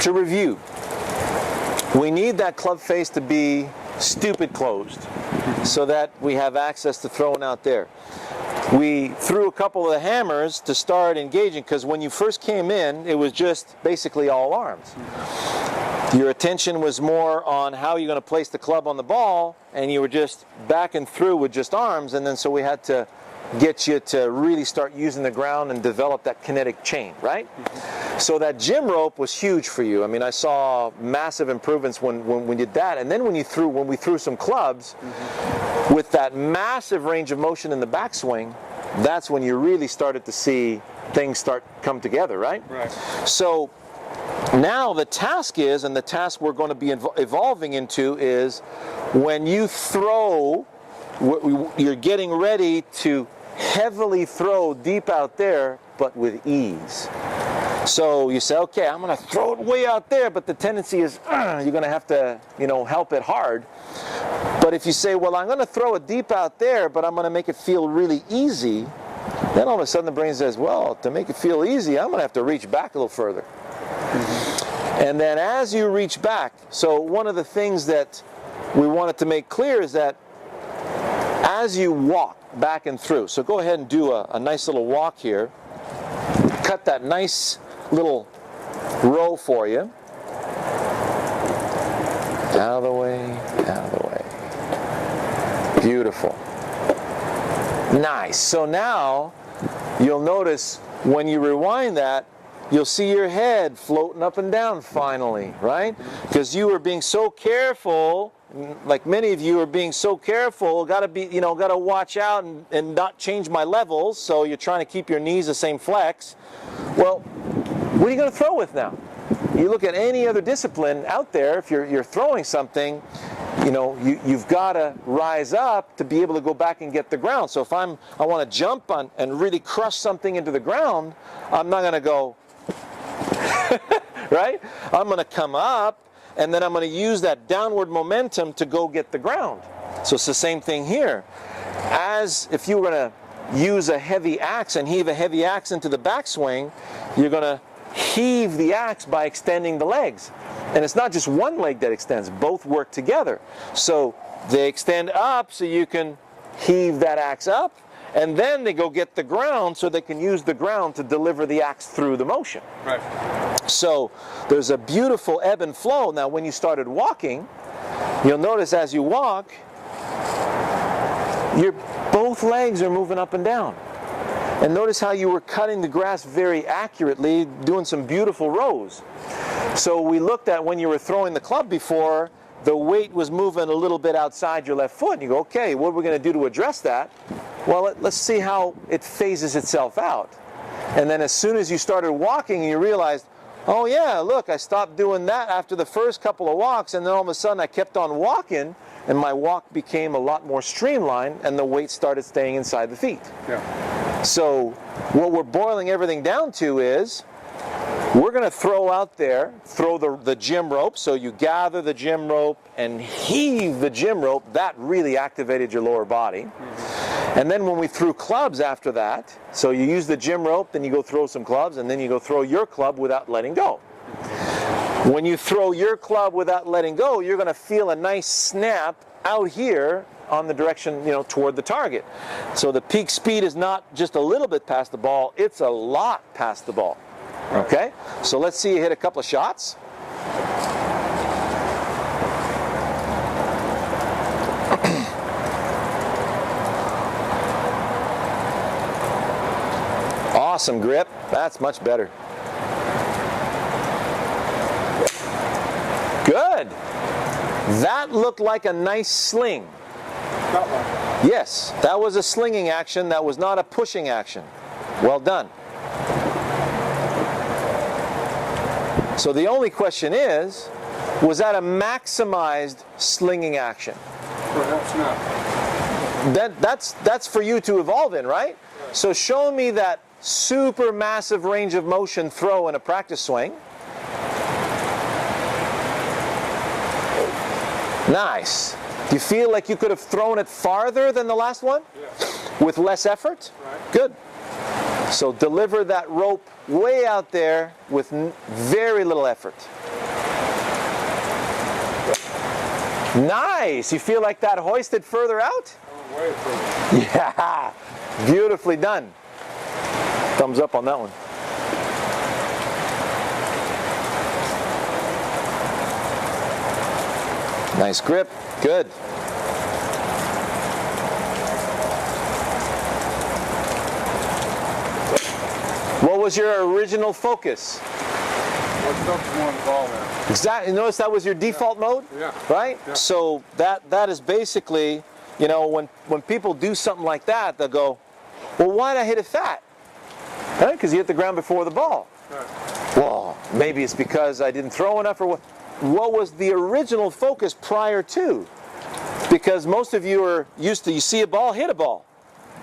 to review, we need that club face to be stupid closed so that we have access to throwing out there. We threw a couple of the hammers to start engaging, because when you first came in, it was just basically all arms. Your attention was more on how you're going to place the club on the ball, and you were just backing through with just arms, and then so we had to get you to really start using the ground and develop that kinetic chain, right? So that gym rope was huge for you. I mean, I saw massive improvements when we did that. And then when we threw some clubs, with that massive range of motion in the backswing, that's when you really started to see things start come together, right? Right. So now the task is, and the task we're going to be evolving into is, when you throw, you're getting ready to heavily throw deep out there, but with ease. So you say, okay, I'm going to throw it way out there, but the tendency is you're going to have to, help it hard. But if you say, well, I'm going to throw it deep out there, but I'm going to make it feel really easy, then all of a sudden the brain says, well, to make it feel easy, I'm going to have to reach back a little further. And then as you reach back, so one of the things that we wanted to make clear is that as you walk back and through, so go ahead and do a nice little walk here, cut that nice little row for you. Out of the way, out of the way. Beautiful. Nice. So now you'll notice when you rewind that, you'll see your head floating up and down finally, right? Because you were being so careful, like many of you are being so careful, got to watch out and not change my levels, so you're trying to keep your knees the same flex. Well, what are you going to throw with now? You look at any other discipline out there, if you're throwing something, you've got to rise up to be able to go back and get the ground. So if I want to jump on and really crush something into the ground, I'm not going to go, right? I'm going to come up, and then I'm going to use that downward momentum to go get the ground. So it's the same thing here. As if you were going to use a heavy axe and heave a heavy axe into the backswing, you're going to heave the axe by extending the legs. And it's not just one leg that extends, both work together. So they extend up so you can heave that axe up, and then they go get the ground so they can use the ground to deliver the axe through the motion. Right. So there's a beautiful ebb and flow. Now when you started walking, you'll notice as you walk, both legs are moving up and down. And notice how you were cutting the grass very accurately, doing some beautiful rows. So we looked at when you were throwing the club before, the weight was moving a little bit outside your left foot. And you go, okay, what are we going to do to address that? Well, let's see how it phases itself out. And then as soon as you started walking, you realized, oh yeah, look, I stopped doing that after the first couple of walks, and then all of a sudden I kept on walking, and my walk became a lot more streamlined, and the weight started staying inside the feet. Yeah. So what we're boiling everything down to is, we're going to throw out there, throw the gym rope. So you gather the gym rope and heave the gym rope. That really activated your lower body. Mm-hmm. And then when we threw clubs after that, so you use the gym rope, then you go throw some clubs, and then you go throw your club without letting go. When you throw your club without letting go, you're going to feel a nice snap out here on the direction, toward the target. So the peak speed is not just a little bit past the ball, it's a lot past the ball. Okay, so let's see you hit a couple of shots. Awesome grip. That's much better. Good. That looked like a nice sling. That one. Yes, that was a slinging action. That was not a pushing action. Well done. So the only question is, was that a maximized slinging action? Perhaps not. That's for you to evolve in, right? So show me that super massive range of motion throw in a practice swing. Nice. Do you feel like you could have thrown it farther than the last one? Yes. With less effort? Right. Good. So deliver that rope way out there with very little effort. Nice. You feel like that hoisted further out? Oh, way further. Yeah. Beautifully done. Thumbs up on that one. Nice grip. Good. What was your original focus? What's up more involved there? Exactly. Notice that was your default mode? Yeah. Right? Yeah. So that is basically, you know, when people do something like that, they'll go, well, why did I hit it fat? Right? Because you hit the ground before the ball. Right. Well, maybe it's because I didn't throw enough, or what was the original focus prior to? Because most of you are used to, you see a ball, hit a ball.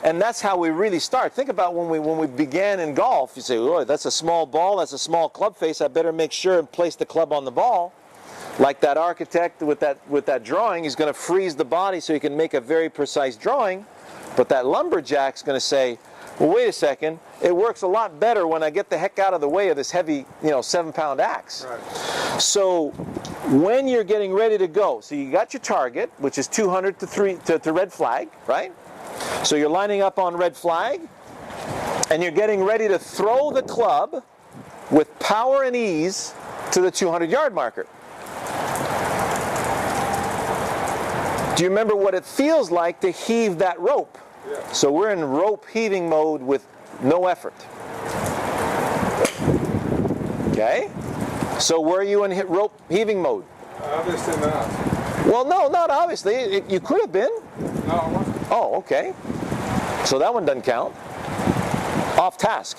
And that's how we really start. Think about when we began in golf. You say, oh, that's a small ball, that's a small club face. I better make sure and place the club on the ball. Like that architect with that drawing, he's going to freeze the body so he can make a very precise drawing. But that lumberjack's going to say, well, wait a second, it works a lot better when I get the heck out of the way of this heavy, 7-pound axe. Right. So when you're getting ready to go, so you got your target, which is 200 to red flag, right? So you're lining up on red flag, and you're getting ready to throw the club with power and ease to the 200-yard marker. Do you remember what it feels like to heave that rope? Yeah. So we're in rope heaving mode with no effort. Okay? So were you in rope heaving mode? Obviously not. Well, no, not obviously. You could have been. No, I wasn't. Oh, okay. So that one doesn't count. Off task.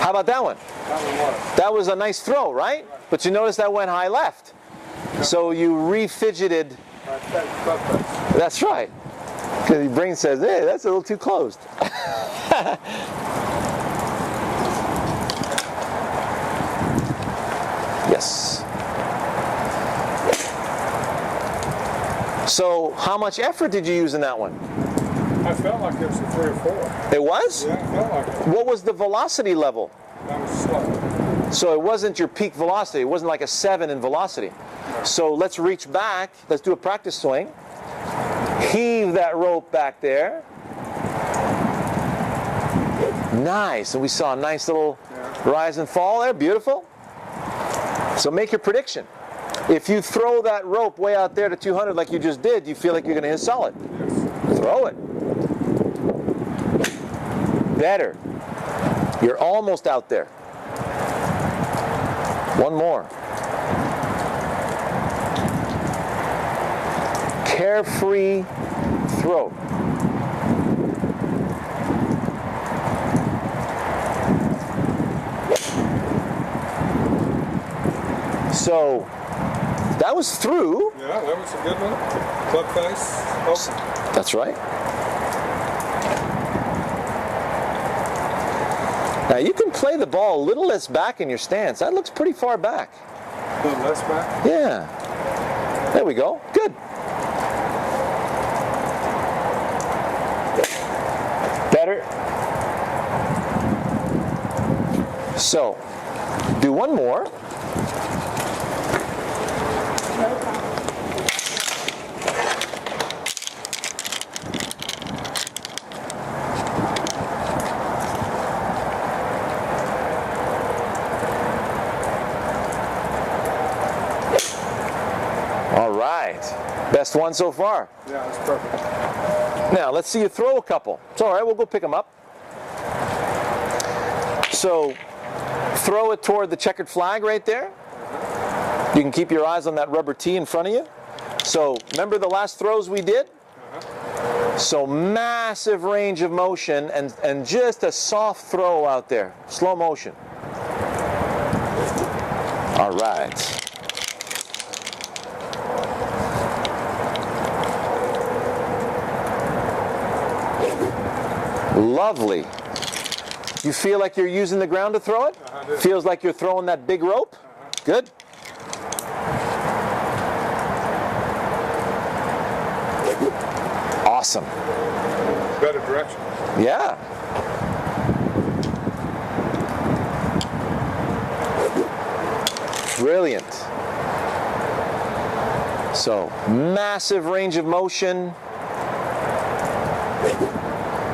How about that one? That one was. That was a nice throw, right? But you notice that went high left. So you re-fidgeted. That's right. Because your brain says, hey, that's a little too closed. Yes. So how much effort did you use in that one? I felt like it was a 3 or 4. It was? Yeah, I felt like it. What was the velocity level? That was slow. So it wasn't your peak velocity. It wasn't like a 7 in velocity. So let's reach back. Let's do a practice swing. Heave that rope back there. Nice. And we saw a nice little rise and fall there. Beautiful. So make your prediction. If you throw that rope way out there to 200 like you just did, you feel like you're going to hit solid. Yes. Throw it. Better. You're almost out there. One more. Carefree throw. So that was through. Yeah, that was a good one. Club face. Open. That's right. Now you can play the ball a little less back in your stance. That looks pretty far back. A little less back. Yeah. There we go. Good. Better. So, do one more. All right. Best one so far. Yeah, that's perfect. Now, let's see you throw a couple. It's all right. We'll go pick them up. So, throw it toward the checkered flag right there. You can keep your eyes on that rubber tee in front of you. So, remember the last throws we did? So, massive range of motion and just a soft throw out there. Slow motion. All right. Lovely. You feel like you're using the ground to throw it? Feels like you're throwing that big rope? Good. Awesome. Better direction. Yeah. Brilliant. So, massive range of motion.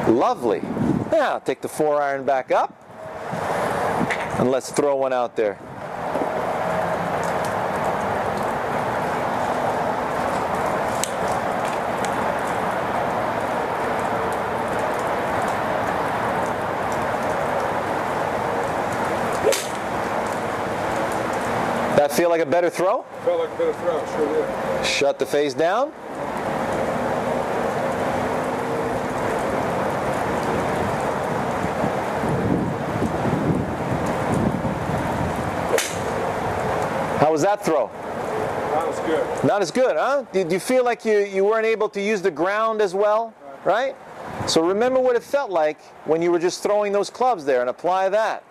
Lovely. Now, take the 4-iron back up. And let's throw one out there. That feel like a better throw? Felt like a better throw, sure did. Shut the face down. How was that throw? That was good. Not as good, huh? Did you feel like you weren't able to use the ground as well? Right? So remember what it felt like when you were just throwing those clubs there and apply that.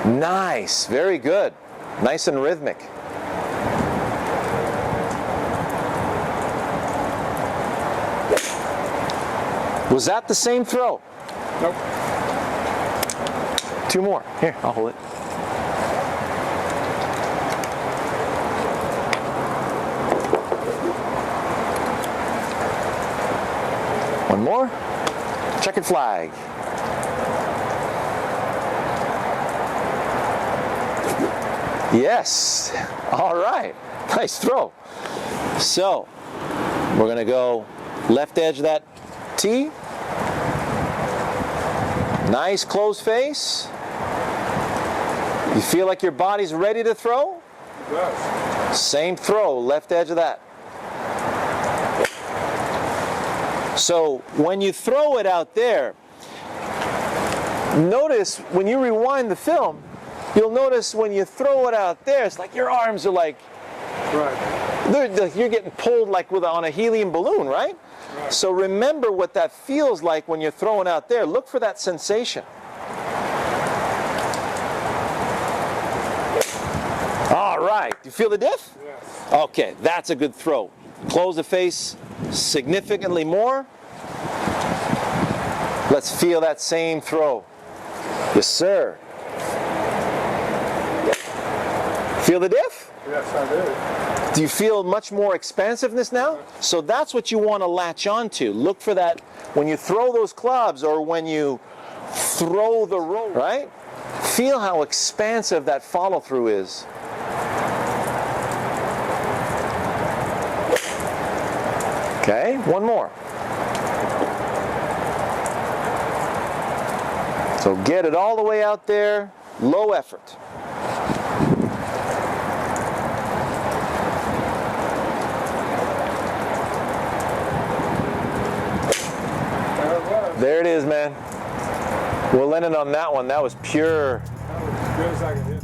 Nice, very good. Nice and rhythmic. Was that the same throw? Nope. 2 more. Here, I'll hold it. One more. Checkered flag. Yes. All right. Nice throw. So, we're going to go left edge of that tee. Nice closed face. You feel like your body's ready to throw? It does. Same throw, left edge of that. So when you throw it out there, notice when you rewind the film, you'll notice when you throw it out there, it's like your arms are like, Right. you're getting pulled like on a helium balloon, right? Right. So remember what that feels like when you're throwing out there. Look for that sensation. All right, you feel the diff? Yes. Okay, that's a good throw. Close the face significantly more. Let's feel that same throw. Yes, sir. Feel the diff? Yes, I do. Do you feel much more expansiveness now? So that's what you want to latch onto. Look for that when you throw those clubs or when you throw the rope, right? Feel how expansive that follow through is. Okay, one more. So get it all the way out there, low effort. There it was. There it is, man. We'll end it on that one. That was pure. That was as good as I could hit.